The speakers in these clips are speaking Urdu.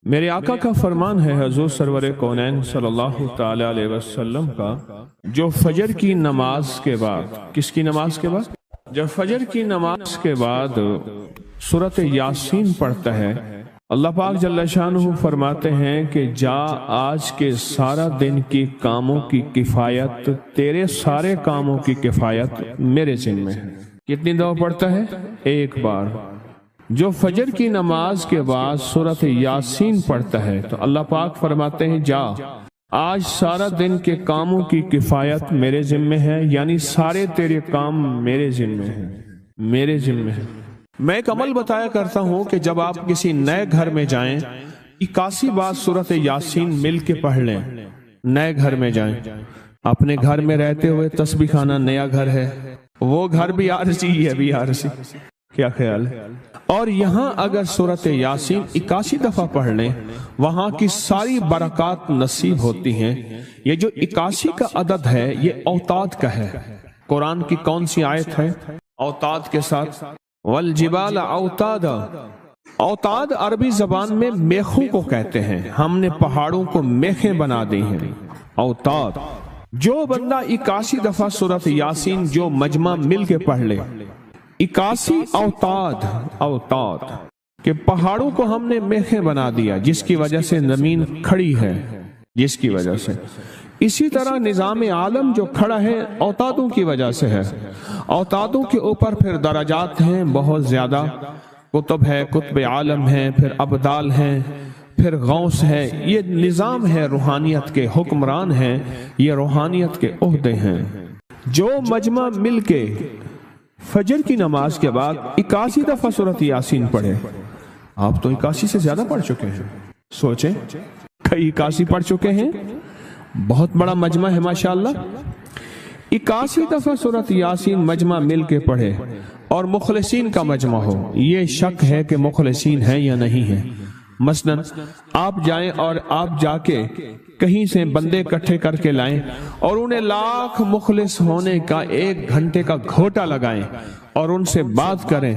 میرے آقا کا فرمان ہے حضور سرور کونین صلی اللہ تعالی علیہ وسلم کا، جو فجر کی نماز کے بعد، کس کی نماز کے بعد؟ جب فجر کی نماز کے بعد سورۃ یاسین پڑھتا ہے، اللہ پاک جل شانہ فرماتے ہیں کہ جا آج کے سارا دن کی کاموں کی کفایت، تیرے سارے کاموں کی کفایت میرے ذمہ ہے۔ کتنی دفعہ پڑھتا ہے؟ ایک بار۔ جو فجر کی نماز کے بعد سورۃ یاسین پڑھتا ہے تو اللہ پاک فرماتے ہیں جا آج سارا دن کے کاموں کی کفایت میرے ذمہ ہے، یعنی سارے تیرے کام میرے ذمہ ہیں، میرے ذمہ ہیں۔ میں ایک عمل بتایا کرتا ہوں کہ جب آپ کسی نئے گھر میں جائیں 81 بار سورۃ یاسین مل کے پڑھ لیں۔ نئے گھر میں جائیں، اپنے گھر میں رہتے ہوئے تسبیح خانہ نیا گھر ہے، وہ گھر بھی عارضی، یہ بھی عارضی، کیا خیال ہے؟ اور یہاں اگر سورۃ یاسین 81 دفعہ پڑھ لیں، وہاں کی ساری برکات نصیب ہوتی ہیں۔ یہ جو 81 کا عدد ہے یہ اوتاد کا ہے۔ قرآن کی کون سی آیت ہے اوتاد کے ساتھ؟ والجبال اوتادا۔ اوتاد عربی زبان میں میخوں کو کہتے ہیں، ہم نے پہاڑوں کو میخیں بنا دی ہیں، اوتاد۔ جو بندہ 81 دفعہ سورۃ یاسین جو مجمع مل کے پڑھ لے، 81 اوتاد، اوتاد کہ پہاڑوں کو ہم نے میخیں بنا دیا، جس کی وجہ سے زمین کھڑی ہے، جس کی وجہ سے۔ اسی طرح نظام عالم جو کھڑا ہے اوتادوں کی وجہ سے ہے۔ اوتادوں کے اوپر پھر درجات ہیں بہت زیادہ، کتب ہے، کتب عالم ہے، پھر ابدال ہیں، پھر غوث ہے۔ یہ نظام ہے، روحانیت کے حکمران ہیں، یہ روحانیت کے عہدے ہیں۔ جو مجمع مل کے فجر کی نماز کے بعد 81 دفعہ سورۃ یاسین پڑھے، آپ تو 81 سے زیادہ پڑھ چکے ہیں، سوچیں کئی 81 پڑھ چکے ہیں، بہت بڑا مجمع ہے ماشاءاللہ۔ 81 دفعہ سورۃ یاسین مجمع مل کے پڑھے اور مخلصین کا مجمع ہو، یہ شک ہے کہ مخلصین ہیں یا نہیں ہیں۔ مثلاً آپ جائیں اور آپ جا کے کہیں سے بندے اکٹھے کر کے لائیں اور انہیں لاکھ مخلص ہونے کا 1 گھنٹے کا گھوٹا لگائیں اور ان سے بات کریں،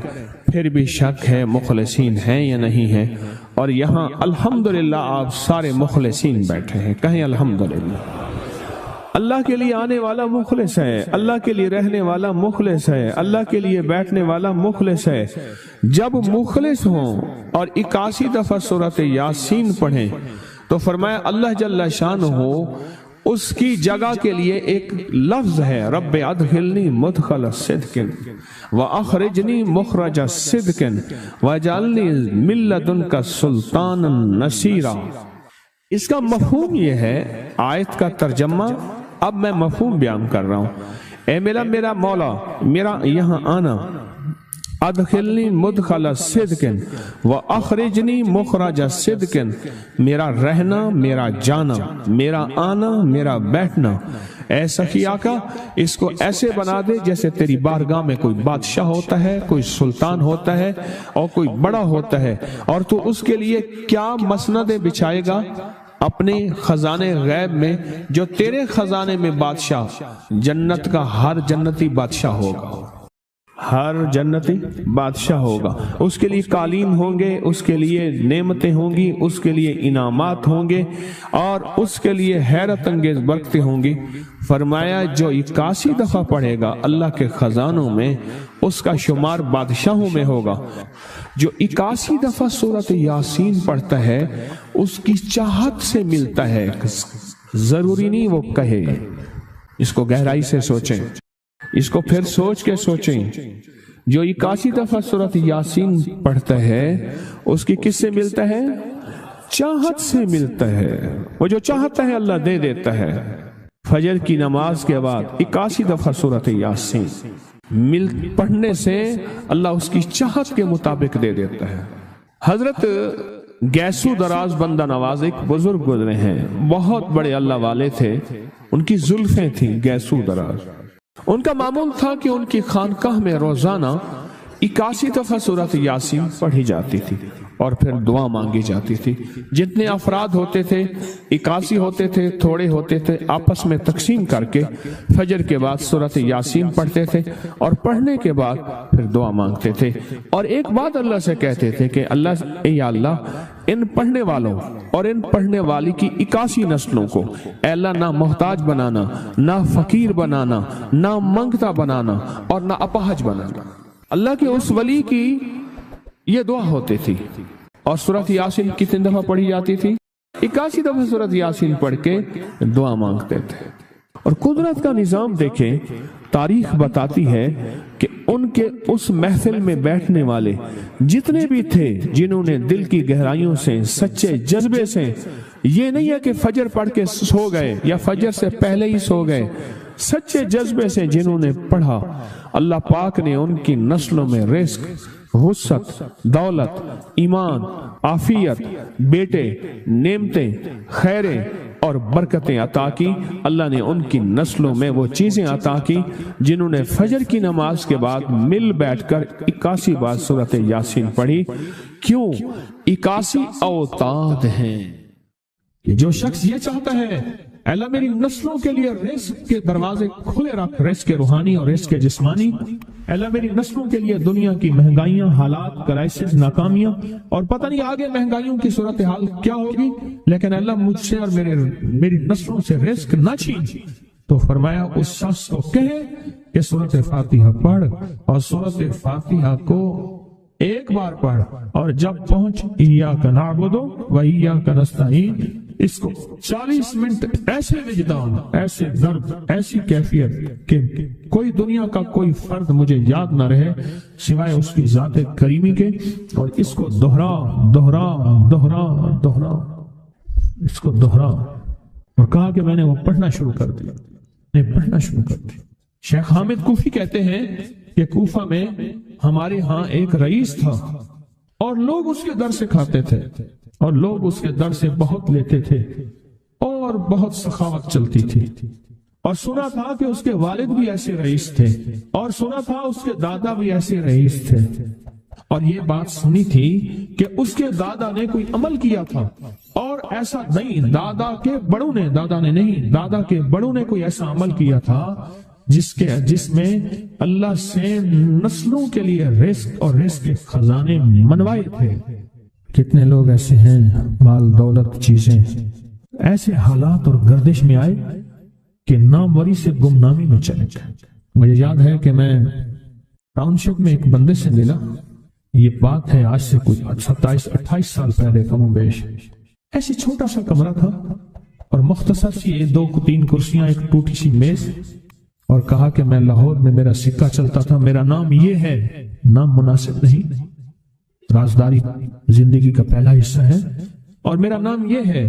پھر بھی شک ہے مخلصین ہیں یا نہیں ہیں۔ اور یہاں الحمدللہ آپ سارے مخلصین بیٹھے ہیں، کہیں الحمدللہ۔ اللہ کے لیے آنے والا مخلص ہے، اللہ کے لیے رہنے والا مخلص ہے، اللہ کے لیے بیٹھنے والا مخلص ہے۔ جب مخلص ہوں اور 81 دفعہ سورۃ یاسین پڑھیں تو فرمایا اللہ جل شانہ اس کی جگہ کے لیے ایک لفظ ہے، رب ادخلنی مدخل صدق واخرجنی مخرج صدق واجعلنی من لدنک سلطانا نصیرا۔ اس کا مفہوم یہ ہے، آیت کا ترجمہ اب میں مفہوم بیان کر رہا ہوں۔ اے میرا مولا، میرا یہاں آنا، ادخلنی مدخل صدق واخرجنی مخرج صدق، میرا رہنا، میرا جانا، میرا آنا، میرا بیٹھنا، اے سخی آقا اس کو ایسے بنا دے جیسے تیری بارگاہ میں کوئی بادشاہ ہوتا ہے، کوئی سلطان ہوتا ہے اور کوئی بڑا ہوتا ہے، اور تو اس کے لیے کیا مسندیں بچھائے گا اپنے خزانے غیب میں، جو تیرے خزانے میں بادشاہ، جنت کا ہر جنتی بادشاہ ہوگا، ہر جنتی بادشاہ ہوگا، اس کے لیے قالین ہوں گے، اس کے لیے نعمتیں ہوں گی، اس کے لیے انعامات ہوں گے، اور اس کے لیے حیرت انگیز برکتیں ہوں گی۔ فرمایا جو 81 دفعہ پڑھے گا اللہ کے خزانوں میں، اس کا شمار بادشاہوں میں ہوگا۔ جو 81 دفعہ سورۃ یاسین پڑھتا ہے اس کی چاہت سے ملتا ہے، ضروری نہیں وہ کہے۔ اس کو گہرائی سے سوچیں، اس کو پھر سوچ کے سوچیں۔ جو 81 دفعہ سورۃ یاسین پڑھتا ہے اس کی کس سے ملتا ہے؟ چاہت سے ملتا ہے۔ وہ جو چاہتا ہے اللہ دے دیتا ہے۔ فجر کی نماز کے بعد 81 دفعہ سورۃ یاسین پڑھنے سے اللہ اس کی چاہت کے مطابق دے دیتا ہے۔ حضرت گیسو دراز بندہ نواز ایک بزرگ گزرے ہیں، بہت بڑے اللہ والے تھے، ان کی زلفیں تھیں گیسو دراز۔ ان کا معمول تھا کہ ان کی خانقاہ میں روزانہ 81 دفعہ سورۃ یاسین پڑھی جاتی تھی اور پھر دعا مانگی جاتی تھی۔ جتنے افراد ہوتے تھے 81 ہوتے تھے، تھوڑے ہوتے تھے، آپس میں تقسیم کر کے فجر کے بعد سورۃ یاسین پڑھتے تھے اور پڑھنے کے بعد پھر دعا مانگتے تھے، اور ایک بات اللہ سے کہتے تھے کہ اللہ، اے یا اللہ ان پڑھنے والوں اور ان پڑھنے والی کی 81 نسلوں کو اے اللہ نہ محتاج بنانا، نہ فقیر بنانا، نہ منگتا بنانا اور نہ اپاہج بنانا۔ اللہ کے اس ولی کی یہ دعا ہوتی تھی، اور سورۃ یاسین کتنی دفعہ پڑھی جاتی تھی؟ 81 دفعہ سورۃ یاسین پڑھ کے دعا مانگتے تھے۔ اور قدرت کا نظام دیکھیں، تاریخ بتاتی ہے کہ ان کے اس محفل میں بیٹھنے والے جتنے بھی تھے، جنہوں نے دل کی گہرائیوں سے سچے جذبے سے، یہ نہیں ہے کہ فجر پڑھ کے سو گئے یا فجر سے پہلے ہی سو گئے، سچے جذبے سے جنہوں نے پڑھا، اللہ پاک نے ان کی نسلوں میں رزق، وسعت، دولت، ایمان، عافیت، بیٹے، نعمتیں، خیریں اور برکتیں عطا کی۔ اللہ نے ان کی نسلوں میں وہ چیزیں عطا کی جنہوں نے فجر کی نماز کے بعد مل بیٹھ کر 81 بار سورۃ یاسین پڑھی۔ کیوں؟ 81 اوتاد ہیں کہ جو شخص یہ چاہتا ہے اللہ میری نسلوں کے لیے رزق کے دروازے کھلے رکھ، رزق کے روحانی اور رزق کے جسمانی، اللہ میری نسلوں کے لیے دنیا کی مہنگائیاں، حالات، کرائسس، ناکامیاں، اور پتہ نہیں آگے مہنگائیوں کی صورتحال کیا ہوگی، لیکن اللہ مجھ سے اور میری نسلوں سے رزق نہ چھین، تو فرمایا اس شخص کو کہے کہ سورۃ فاتحہ پڑھ، اور سورۃ فاتحہ کو ایک بار پڑھ، اور جب پہنچ ایاک نعبد و ایاک نستعین، اس کو 40 منٹ ایسے وجدان، ایسے درد، ایسی کیفیت کہ کوئی دنیا کا کوئی فرد مجھے یاد نہ رہے سوائے اس کی ذات کریمی کے، اور اس کو دہرا دہرا دہرا دہرا، اس کو دہرا، اور کہا کہ میں نے وہ پڑھنا شروع کر دیا، شیخ حامد کوفی کہتے ہیں کہ کوفہ میں ہمارے ہاں ایک رئیس تھا، اور لوگ اس کے در سے کھاتے تھے، اور لوگ اس کے در سے بہت لیتے تھے، اور بہت سخاوت چلتی تھی، اور سنا تھا کہ اس کے والد بھی ایسے رئیس تھے، اور سنا تھا اس کے دادا بھی ایسے رئیس تھے، اور یہ بات سنی تھی کہ اس کے دادا نے کوئی عمل کیا تھا، اور ایسا نہیں، دادا کے بڑوں نے کوئی ایسا عمل کیا تھا جس میں اللہ سے نسلوں کے لیے رزق اور رزق کے خزانے منوائے تھے۔ کتنے لوگ ایسے ہیں، مال دولت چیزیں، ایسے حالات اور گردش میں آئے کہ ناموری سے گمنامی میں چلے گئے۔ مجھے یاد ہے کہ میں ٹاؤن شپ میں ایک بندے سے ملا، یہ بات ہے آج سے کچھ 27-28 سال پہلے کم و بیش، ایسی چھوٹا سا کمرہ تھا، اور مختصر سی 2-3 کرسیاں، ایک ٹوٹی سی میز، اور کہا کہ میں لاہور میں میرا سکہ چلتا تھا، میرا نام یہ ہے، نام مناسب نہیں، رازداری زندگی کا پہلا حصہ ہے، اور میرا نام یہ ہے،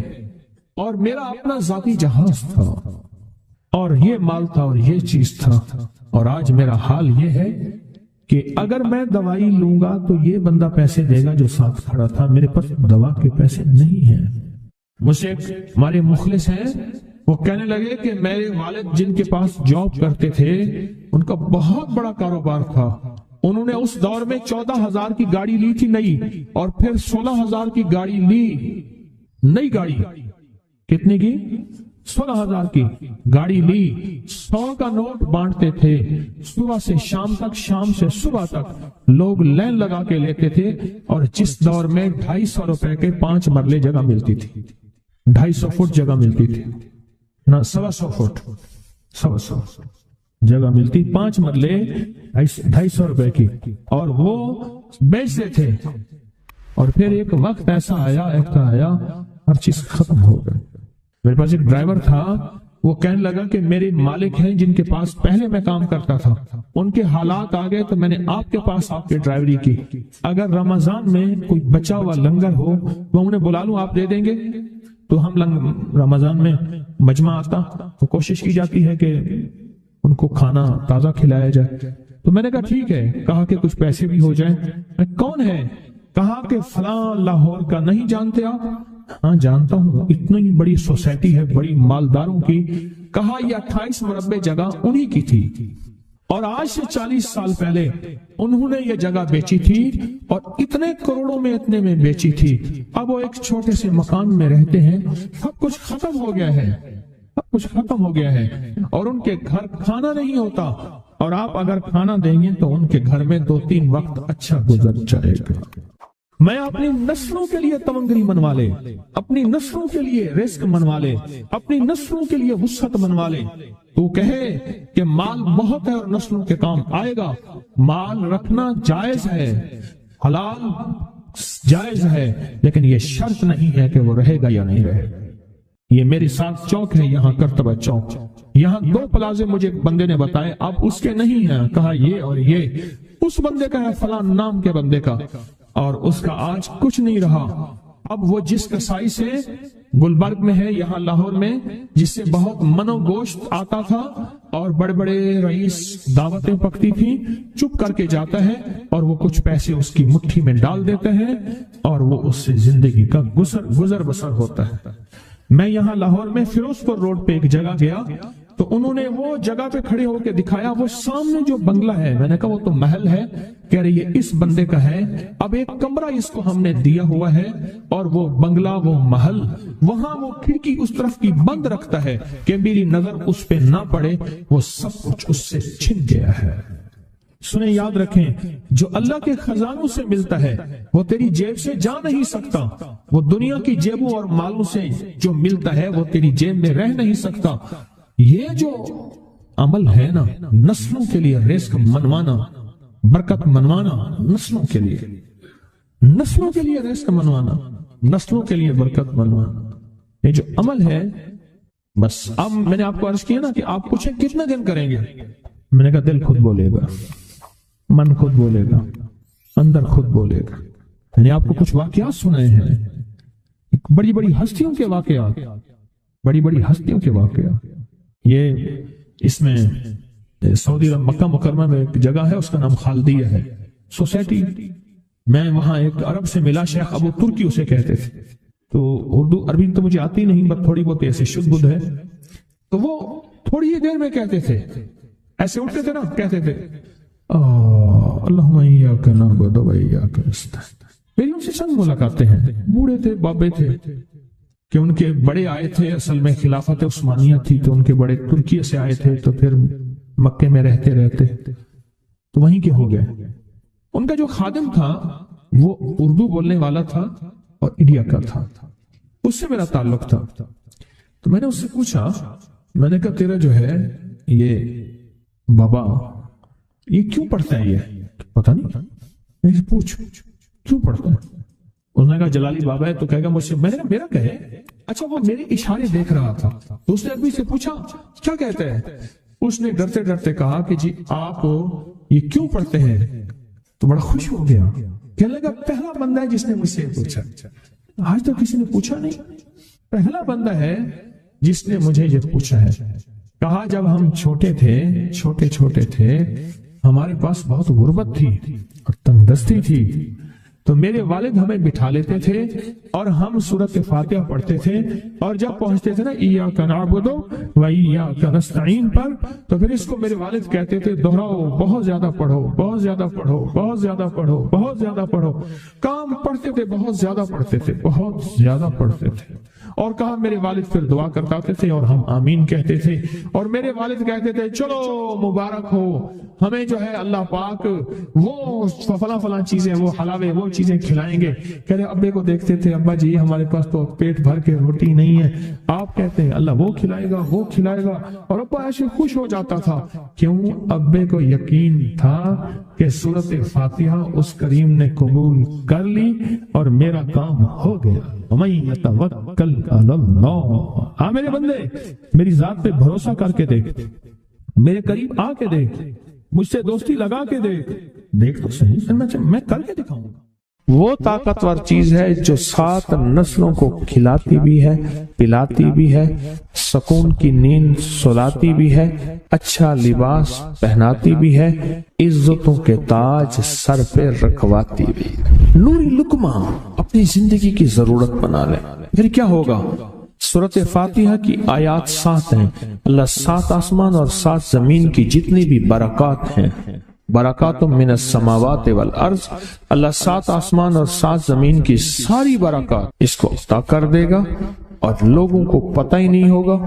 اور میرا اپنا ذاتی جہاز تھا، اور یہ مال تھا، اور یہ چیز تھا، اور آج میرا حال یہ ہے کہ اگر میں دوائی لوں گا تو یہ بندہ پیسے دے گا جو ساتھ کھڑا تھا، میرے پاس دوا کے پیسے نہیں ہیں۔ مجھ سے ہمارے مخلص ہیں، وہ کہنے لگے کہ میرے والد جن کے پاس جاب کرتے تھے، ان کا بہت بڑا کاروبار تھا، انہوں نے اس دور میں 14,000 کی گاڑی لی تھی نئی، اور پھر 16,000 کی گاڑی لی، نئی گاڑی، کتنے کی؟ 16,000 کی گاڑی لی، 100 کا نوٹ بانٹتے تھے، صبح سے شام تک، شام سے صبح تک لوگ لین لگا کے لیتے تھے، اور جس دور میں 250 روپے کے 5 مرلے جگہ ملتی تھی، 250 فٹ جگہ ملتی تھی، نہ 125 فٹ، 125 جگہ ملتی، 5 مرلے 250 روپے کی، اور وہ بیچتے تھے۔ اور پھر ایک وقت ایسا آیا ہر چیز ختم ہو گئی۔ میرے پاس ایک ڈرائیور تھا، وہ کہنے لگا کہ میرے مالک ہیں جن کے پاس پہلے میں کام کرتا تھا، ان کے حالات آ گئے تو میں نے آپ کے پاس آپ کی ڈرائیوری کی، اگر رمضان میں کوئی بچا ہوا لنگر ہو وہ انہیں بلا لوں، آپ دے دیں گے؟ تو ہم رمضان میں مجمع آتا تو کوشش کی جاتی ہے کہ ان کو کھانا تازہ کھلایا جائے، تو میں نے کہا ٹھیک ہے، کہا کہ کچھ پیسے بھی ہو جائیں۔ کون ہے؟ کہا کہ فلاں لاہور کا، نہیں جانتے آپ؟ ہاں جانتا ہوں، اتنی بڑی سوسائٹی ہے، بڑی مالداروں کی۔ کہا یہ 28 مربع جگہ انہی کی تھی، اور آج سے 40 سال پہلے انہوں نے یہ جگہ بیچی تھی، اور اتنے کروڑوں میں اتنے میں بیچی تھی۔ اب وہ ایک چھوٹے سے مکان میں رہتے ہیں، سب کچھ ختم ہو گیا ہے، سب کچھ ختم ہو گیا ہے، اور ان کے گھر کھانا نہیں ہوتا، اور آپ اگر کھانا دیں گے تو ان کے گھر میں 2-3 وقت اچھا گزر جائے گا۔ میں اپنی نسلوں کے لیے تمنگری منوا لے، اپنی نسلوں کے لیے رزق منوا لے، اپنی نسلوں کے لیے وسعت منوا لے۔ تو کہے کہ مال بہت ہے اور نسلوں کے کام آئے گا، مال رکھنا جائز ہے، حلال جائز ہے، لیکن یہ شرط نہیں ہے کہ وہ رہے گا یا نہیں رہے گا۔ یہ میری ساتھ چوک ہے، یہاں کرتبہ چوک، یہاں 2 پلازے مجھے بندے نے بتائے، اب اس کے نہیں ہیں، کہا یہ اور یہ اس بندے کا ہے، فلاں نام کے بندے کا، اور اس کا آج کچھ نہیں رہا۔ اب وہ جس کسائی سے گلبرگ میں ہے، یہاں لاہور میں، جس سے بہت منو گوشت آتا تھا اور بڑے بڑے رئیس دعوتیں پکتی تھی، چپ کر کے جاتا ہے اور وہ کچھ پیسے اس کی مٹھی میں ڈال دیتے ہیں اور وہ اس سے زندگی کا گزر بسر ہوتا ہے۔ میں یہاں لاہور میں فیروزپور روڈ پہ ایک جگہ گیا تو انہوں نے وہ جگہ پہ کھڑے ہو کے دکھایا، وہ سامنے جو بنگلہ ہے، میں نے کہا وہ تو محل ہے، کہہ رہے یہ اس بندے کا ہے، اب ایک کمرہ اس کو ہم نے دیا ہوا ہے اور وہ بنگلہ وہ محل وہاں وہ کھڑکی اس طرف کی بند رکھتا ہے کہ میری نظر اس پہ نہ پڑے، وہ سب کچھ اس سے چھن گیا ہے۔ سنیں، یاد رکھیں، جو اللہ کے خزانوں سے ملتا ہے وہ تیری جیب سے جا نہیں سکتا، وہ دنیا کی جیبوں اور مالوں سے جو ملتا ہے وہ تیری جیب میں رہ نہیں سکتا۔ یہ جو عمل ہے نا، نسلوں کے لیے رزق منوانا، برکت منوانا، نسلوں کے لیے رزق منوانا، نسلوں کے لیے برکت منوانا، یہ جو عمل ہے، بس اب میں نے آپ کو عرض کیا نا کہ آپ پوچھیں کتنے دن کریں گے، میں نے کہا دل خود بولے گا، من خود بولے گا، اندر خود بولے گا۔ میں نے آپ کو کچھ واقعات سنائے ہیں، بڑی بڑی ہستیوں کے واقعات، یہ اس میں سعودی عرب مکہ مکرمہ میں ایک جگہ ہے، اس کا نام خالدیہ ہے سوسائٹی۔ میں وہاں ایک عرب سے ملا، شیخ ابو ترکی اسے کہتے تھے، تو اردو عربی تو مجھے آتی نہیں، بس تھوڑی بہت ایسی شدھ بدھ ہے، تو وہ تھوڑی ہی دیر میں کہتے تھے، ایسے اٹھتے تھے نا، کہتے تھے اللہم ایاک نعبد و ایاک نستعین۔ میری ان سے چند ملاقاتیں ہیں، بوڑھے تھے، بابے تھے، کہ ان کے بڑے آئے تھے، اصل میں خلافت عثمانیہ تھی تو ان کے بڑے ترکیہ سے آئے تھے، تو پھر مکے میں رہتے تو وہیں کے ہو گئے۔ ان کا جو خادم تھا وہ اردو بولنے والا تھا اور انڈیا کا تھا، اس سے میرا تعلق تھا، تو میں نے اس سے پوچھا، میں نے کہا تیرا جو ہے یہ بابا یہ کیوں پڑھتا ہے؟ یہ پتہ نہیں، میں پوچھ کیوں پڑھتا ہے؟ اس نے کہا جلالی بابا ہے، تو کہے گا مجھ سے، میں نے کہا میرا کہے، اچھا وہ میرے اشارے دیکھ رہا تھا، تو اس نے ابھی سے پوچھا کیا کہتے ہیں؟ اس نے ڈرتے ڈرتے کہا کہ جی آپ یہ کیوں پڑھتے ہیں؟ تو بڑا خوش ہو گیا، کہنے لگا پہلا بندہ ہے جس نے مجھ سے پوچھا، آج تو کسی نے پوچھا نہیں، پہلا بندہ ہے جس نے مجھے یہ پوچھا ہے۔ کہا جب ہم چھوٹے تھے ہمارے پاس بہت غربت تھی اور تنگ دستی تھی، تو میرے والد ہمیں بٹھا لیتے تھے اور ہم سورۃ فاتحہ پڑھتے تھے، اور جب پہنچتے تھے نا ایاک نعبد و ایاک نستعین پر، تو پھر اس کو میرے والد کہتے تھے دہراؤ، بہت زیادہ پڑھو، بہت زیادہ پڑھو، بہت زیادہ پڑھو، بہت زیادہ پڑھو۔ کام پڑھتے تھے، بہت زیادہ پڑھتے تھے، بہت زیادہ پڑھتے تھے، اور کہا میرے والد پھر دعا کرتے تھے اور ہم آمین کہتے تھے، اور میرے والد کہتے تھے چلو مبارک ہو، ہمیں جو ہے اللہ پاک وہ فلاں چیزیں، وہ حلاوے، وہ چیزیں کھلائیں گے۔ کہہ رہے ابے کو دیکھتے تھے، ابا جی ہمارے پاس تو پیٹ بھر کے روٹی نہیں ہے، آپ کہتے ہیں اللہ وہ کھلائے گا، وہ کھلائے گا، اور ابا ایسے خوش ہو جاتا تھا۔ کیوں؟ ابے کو یقین تھا کہ سورۃ فاتحہ اس کریم نے قبول کر لی اور میرا کام ہو گیا۔ وَمَن يَتَوَكَّلْ عَلَى اللَّهِ، ہاں میرے بندے میری ذات پہ بھروسہ کر کے دیکھ، میرے قریب آ کے دیکھ، مجھ سے دوستی لگا کے دیکھ تو صحیح، میں کر کے دکھاؤں گا۔ وہ طاقتور چیز ہے جو 7 نسلوں کو کھلاتی بھی ہے، پلاتی بھی ہے، سکون کی نیند سلاتی بھی ہے، اچھا لباس پہناتی بھی ہے، عزتوں کے تاج سر پہ رکھواتی بھی ہے۔ نوری لقمہ اپنی زندگی کی ضرورت بنا لے، پھر کیا ہوگا؟ سورۃ فاتحہ کی آیات 7 ہیں، اللہ 7 آسمان اور 7 زمین کی جتنی بھی برکات ہیں، برکات من السماوات والارض، اللہ 7 آسمان اور 7 زمین کی ساری برکات اس کو عطا کر دے گا، اور لوگوں کو پتہ ہی نہیں ہوگا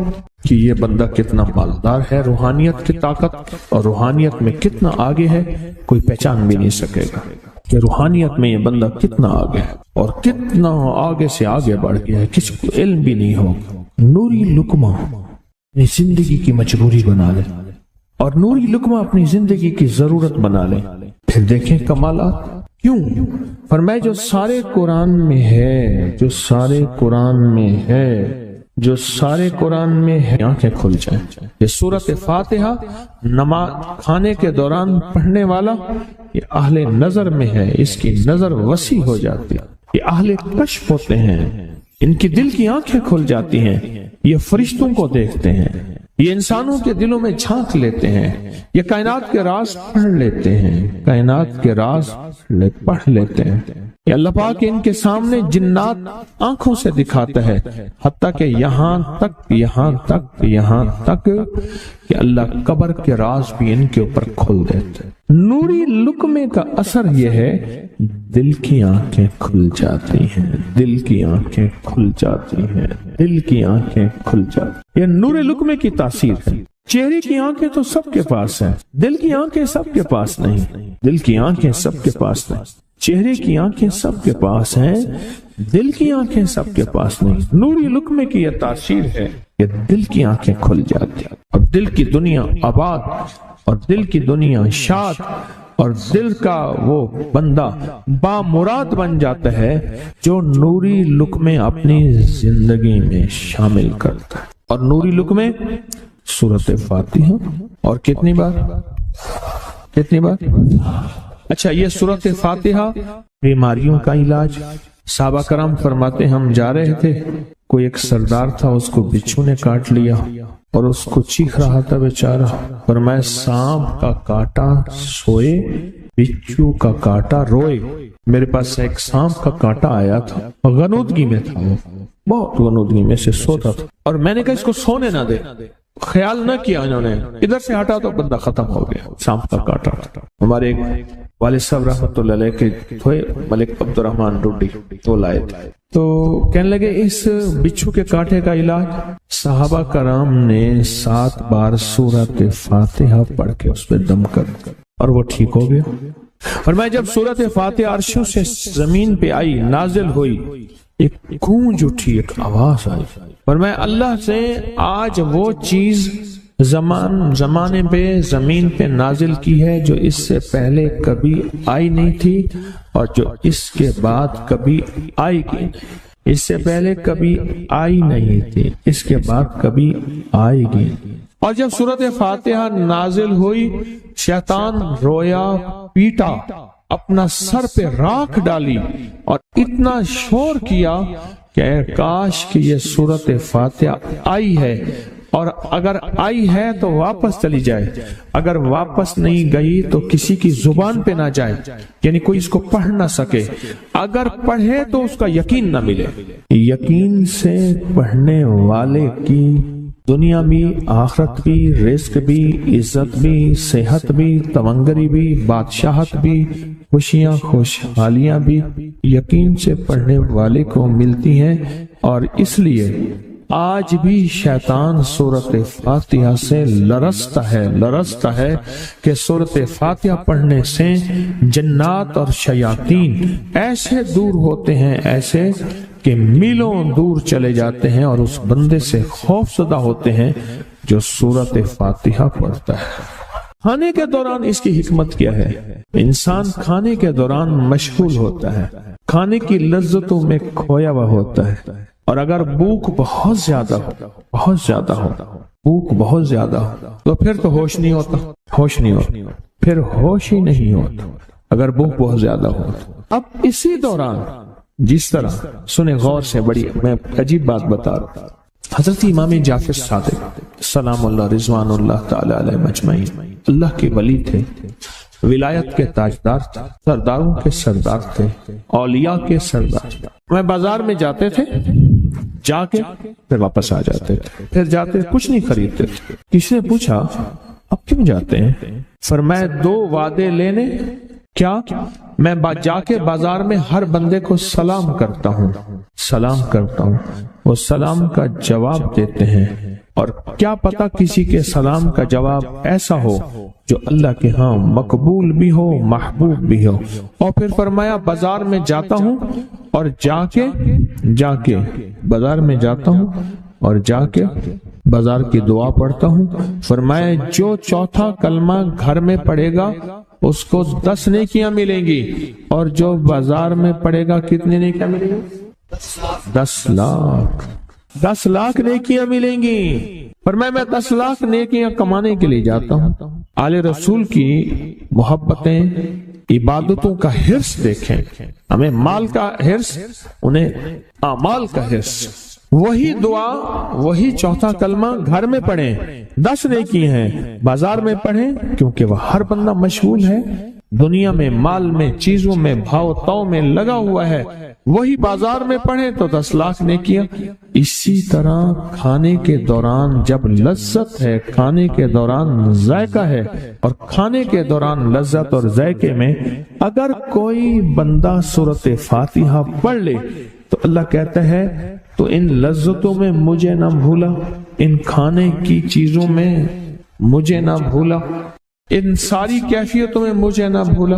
کہ یہ بندہ کتنا مالدار ہے، روحانیت کی طاقت اور روحانیت میں کتنا آگے ہے، کوئی پہچان بھی نہیں سکے گا۔ کہ روحانیت میں یہ بندہ کتنا آگے ہے اور کتنا آگے سے آگے بڑھ گیا ہے، کسی کو علم بھی نہیں ہوگا۔ نوری لقمہ اپنی زندگی کی مجبوری بنا لے اور نوری لقمہ اپنی زندگی کی ضرورت بنا لے، پھر دیکھیں کمالات۔ کیوں؟ فرمایا جو سارے قرآن میں ہے، جو سارے قرآن میں ہے، جو سارے قرآن میں ہے، آنکھیں کھل جائیں۔ یہ سورۃ فاتحہ نماز کھانے کے دوران پڑھنے والا یہ اہل نظر میں ہے، اس کی نظر وسیع ہو جاتی ہے، یہ اہل کشف ہوتے ہیں، ان کی دل کی آنکھیں کھل جاتی ہیں، یہ فرشتوں کو دیکھتے ہیں، یہ انسانوں کے دلوں میں جھانک لیتے ہیں، یہ کائنات کے راز پڑھ لیتے ہیں، کائنات کے راز پڑھ لیتے ہیں۔ یہ اللہ پاک ان کے سامنے جنات آنکھوں سے دکھاتا ہے، حتیٰ کہ یہاں تک کہ اللہ قبر کے راز بھی ان کے اوپر کھول دیتے ہیں۔ نوری لقمے کا اثر یہ ہے دل کی آنکھیں کھل جاتی ہیں، دل کی آنکھیں کھل جاتی ہیں، دل کی آنکھیں کھل جاتی ہیں۔ یہ نور لقمے کی تاثیر ہے۔ چہرے کی آنکھیں تو سب کے پاس ہیں، دل کی آنکھیں سب کے پاس نہیں، دل کی آنکھیں سب کے پاس نہیں، چہرے کی آنکھیں سب کے پاس ہیں، دل کی آنکھیں سب کے پاس نہیں۔ نوری لقمے کی یہ تاثیر ہے کہ دل کی آنکھیں کھل جاتی ہیں اور دل کی دنیا آباد اور دل کی دنیا شاد اور دل کا وہ بندہ بامراد بن جاتا ہے جو نوری لقمے اپنی زندگی میں شامل کرتا ہے۔ اور نوری لقمے سورۃ فاتحہ اور کتنی بار؟ اچھا، یہ سورۃ فاتحہ بیماریوں کا علاج۔ صحابہ کرام فرماتے ہم جا رہے تھے، کوئی ایک سردار تھا، اس کو بچھو نے کاٹ لیا اور اس کو چیخ رہا تھا بیچارہ، فرمایا سانپ کا کاٹا سوئے، بچھو کا کاٹا روئے۔ میرے پاس ایک سانپ کا کاٹا آیا تھا، غنودگی میں تھا، وہ بہت غنودگی میں سے سوتا تھا، اور میں نے کہا اس کو سونے نہ دے، خیال نہ کیا انہوں نے، ادھر سے ہٹا تو بندہ ختم ہو گیا، سانپ کا کاٹا تھا۔ ہمارے ایک والد صاحب رحمۃ اللہ علیہ کے تھے ملک عبد الرحمن ڈوڈی، وہ لائے تھے، تو کہنے لگے اس بچھو کے کاٹے کا علاج، صحابہ کرام نے 7 بار سورۃ فاتحہ پڑھ کے اس پہ دم کر اور وہ ٹھیک ہو گیا۔ اور میں جب سورۃ فاتحہ عرشوں سے زمین پہ آئی، نازل ہوئی، ایک گونج اٹھی، ایک آواز آئی، اور میں اللہ سے آج وہ چیز زمانے پہ زمین پہ نازل کی ہے جو اس سے پہلے کبھی آئی نہیں تھی اور جو اس کے بعد کبھی آئے گی نہیں، اس سے پہلے کبھی آئی نہیں تھی، اس کے بعد کبھی آئے گی۔ اور جب سورۃ فاتحہ نازل ہوئی، شیطان رویا، پیٹا، اپنا سر پہ راکھ ڈالی اور اتنا شور کیا کہ کاش کہ یہ سورۃ فاتحہ آئی ہے، اور اگر آئی ہے تو واپس چلی جائے، اگر واپس نہیں گئی تو کسی کی زبان پہ نہ جائے، یعنی کوئی اس کو پڑھ نہ سکے، اگر پڑھے تو اس کا یقین نہ ملے۔ یقین سے پڑھنے والے کی دنیا بھی، آخرت بھی، رزق بھی، عزت بھی، صحت بھی، تونگری بھی، بادشاہت بھی، خوشیاں خوشحالیاں بھی یقین سے پڑھنے والے کو ملتی ہیں۔ اور اس لیے آج بھی شیطان سورۃ فاتحہ سے لرزتا ہے کہ سورۃ فاتحہ پڑھنے سے جنات اور شیاطین ایسے دور ہوتے ہیں، ایسے کہ میلوں دور چلے جاتے ہیں، اور اس بندے سے خوف زدہ ہوتے ہیں جو سورۃ فاتحہ پڑھتا ہے۔ کھانے کے دوران اس کی حکمت کیا ہے؟ انسان کھانے کے دوران مشغول ہوتا ہے، کھانے کی لذتوں میں کھویا ہوا ہوتا ہے، اور اگر بھوک بہت زیادہ ہو، بھوک بہت زیادہ ہو تو پھر تو ہوش نہیں ہوتا، پھر ہوش ہی نہیں ہوتا اگر بھوک بہت زیادہ ہو۔ اب اسی دوران جس طرح سنیں غور سے، بڑی میں عجیب بات بتا رہا ہوں، حضرت امام جعفر صادق سلام اللہ رضوان اللہ تعالی علیہ مجمعین اللہ کے ولی تھے، ولایت کے تاجدار تھے، سرداروں کے سردار تھے، اولیاء کے سردار تھے۔ میں بازار میں جاتے تھے، جا کے پھر واپس آ جاتے تھے، پھر جاتے کچھ نہیں خریدتے تھے۔ کسی نے پوچھا اب کیوں جاتے ہیں؟ فرمایا 2 وعدے لینے، کیا میں جا کے بازار میں ہر بندے کو سلام کرتا ہوں، وہ سلام کا جواب دیتے ہیں، اور کیا پتہ کسی کے سلام کا جواب ایسا ہو جو اللہ کے ہاں مقبول بھی ہو محبوب بھی ہو۔ اور پھر فرمایا بازار میں جاتا ہوں اور جا کے بازار میں جاتا ہوں اور جا کے بازار کی دعا پڑھتا ہوں۔ فرمایا جو چوتھا کلمہ گھر میں پڑھے گا اس کو 10 نیکیاں ملیں گی، اور جو بازار میں پڑھے گا کتنی نیکیاں ملیں گی؟ 10 لاکھ نیکیاں ملیں گی۔ فرمایا میں 10 لاکھ نیکیاں کمانے کے لیے جاتا ہوں۔ آل رسول کی محبتیں، عبادتوں کا حرص دیکھیں، ہمیں مال کا حرص، انہیں اعمال کا حرص۔ وہی دعا، وہی چوتھا کلمہ گھر میں پڑھیں، 10 نیکی ہیں، بازار میں پڑھیں کیونکہ وہ ہر بندہ مشغول ہے، دنیا میں، مال میں، چیزوں میں، بھاؤ تاؤ میں لگا ہوا ہے، وہی بازار میں پڑھیں تو 10 لاکھ نیکیاں۔ اسی طرح کھانے کے دوران جب لذت ہے، کھانے کے دوران ذائقہ ہے، اور کھانے کے دوران لذت اور ذائقے میں اگر کوئی بندہ سورۃ فاتحہ پڑھ لے تو اللہ کہتا ہے تو ان لذتوں میں مجھے نہ بھولا، ان کھانے کی چیزوں میں مجھے نہ بھولا، ان ساری کیفیتوں میں مجھے نہ بھولا۔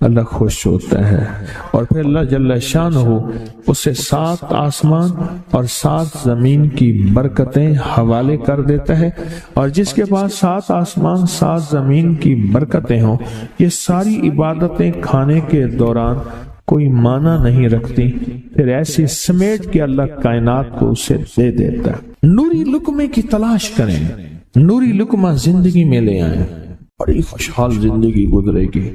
اللہ خوش ہوتا ہے، اور پھر اللہ جل شانہ اسے 7 آسمان اور 7 زمین کی برکتیں حوالے کر دیتا ہے، اور جس کے پاس 7 آسمان 7 زمین کی برکتیں ہوں، یہ ساری عبادتیں کھانے کے دوران کوئی معنی نہیں رکھتی، پھر ایسی سمیٹ کے اللہ کائنات کو اسے دے دیتا ہے۔ نوری لقمے کی تلاش کریں، نوری لقمہ زندگی میں لے آئیں، بڑی خوشحال زندگی گزرے گی،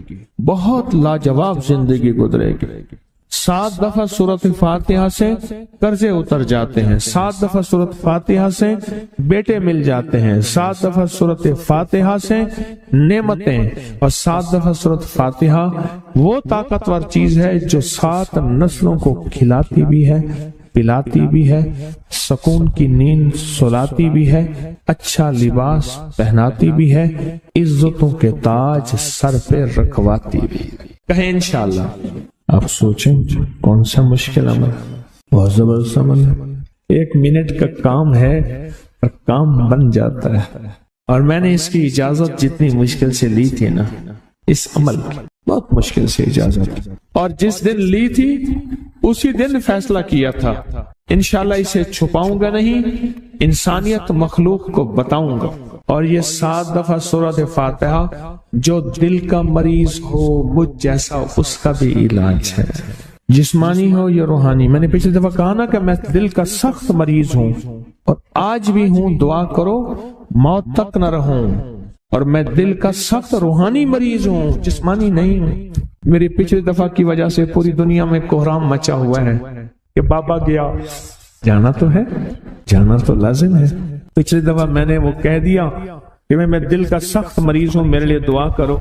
بہت لاجواب زندگی گزرے گی۔ 7 دفعہ سورۃ فاتحہ سے قرضے اتر جاتے ہیں، 7 دفعہ سورۃ فاتحہ سے بیٹے مل جاتے ہیں، 7 دفعہ سورۃ فاتحہ سے نعمتیں، اور 7 دفعہ سورۃ فاتحہ وہ طاقتور چیز ہے جو 7 نسلوں کو کھلاتی بھی ہے، پلاتی بھی ہے، سکون کی نیند سلاتی بھی ہے، اچھا لباس پہناتی بھی ہے، عزتوں کے تاج سر پہ رکھواتی بھی۔ کہیں انشاءاللہ۔ آپ سوچیں کون سا مشکل عمل، بہت زبردست عمل ہے، 1 منٹ کا کام ہے اور کام بن جاتا ہے۔ اور میں نے اس کی اجازت جتنی مشکل سے لی تھی نا، اس عمل کی بہت مشکل سے اجازت، اور جس دن لی تھی اسی دن فیصلہ کیا تھا انشاءاللہ اسے چھپاؤں گا نہیں، انسانیت مخلوق کو بتاؤں گا۔ اور یہ 7 دفعہ سورۃ فاتحہ جو دل کا مریض ہو مجھ جیسا اس کا بھی علاج ہے، جسمانی ہو یا روحانی۔ میں نے پچھلی دفعہ کہا نا کہ میں دل کا سخت مریض ہوں اور آج بھی ہوں، دعا کرو موت تک نہ رہوں، اور میں دل کا سخت روحانی مریض ہوں، جسمانی نہیں ہوں۔ میری پچھلی دفعہ کی وجہ سے پوری دنیا میں کوہرام مچا ہوا ہے کہ بابا گیا، جانا تو ہے، جانا تو لازم ہے۔ پچھلی دفعہ میں نے وہ کہہ دیا کہ میں دل کا سخت مریض ہوں، میرے لیے دعا کرو،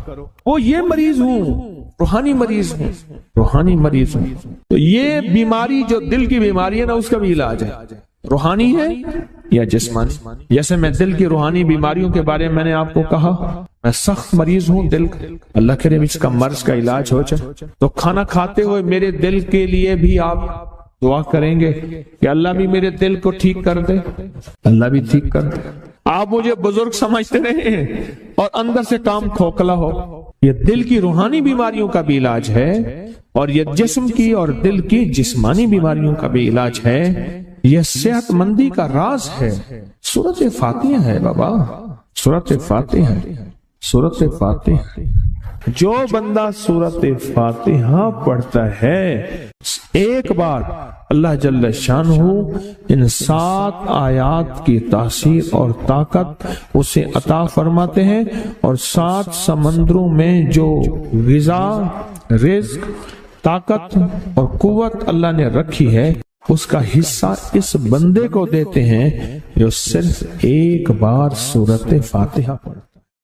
وہ یہ مریض ہوں، روحانی مریض ہوں، روحانی مریض ہوں۔ تو یہ بیماری جو دل کی بیماری ہے نا، اس کا بھی علاج ہے، روحانی ہے یا جسمانی۔ جیسے میں دل کی روحانی بیماریوں کے بارے میں نے آپ کو کہا، میں سخت مریض ہوں دل کا، اللہ کرے اس کا مرض کا علاج ہو جائے۔ تو کھانا کھاتے ہوئے میرے دل کے لیے بھی آپ دعا کریں گے کہ اللہ بھی میرے دل کو ٹھیک کر دے، اللہ بھی ٹھیک کر دے۔ آپ مجھے بزرگ سمجھتے رہے ہیں اور اندر سے کام کھوکھلا ہو۔ یہ دل کی روحانی بیماریوں کا بھی علاج ہے، اور یہ جسم کی اور دل کی جسمانی بیماریوں کا بھی علاج ہے۔ یہ صحت مندی کا راز ہے، سورۃ فاتحہ ہے بابا، سورۃ فاتحہ، سورۃ فاتحہ۔ جو بندہ سورۃ فاتحہ پڑھتا ہے ایک بار، اللہ جل شانہ ان 7 آیات کی تاثیر اور طاقت اسے عطا فرماتے ہیں، اور 7 سمندروں میں جو غذا، رزق، طاقت اور قوت اللہ نے رکھی ہے اس کا حصہ اس بندے کو دیتے ہیں جو صرف ایک بار سورۃ فاتحہ پڑھتا ہے۔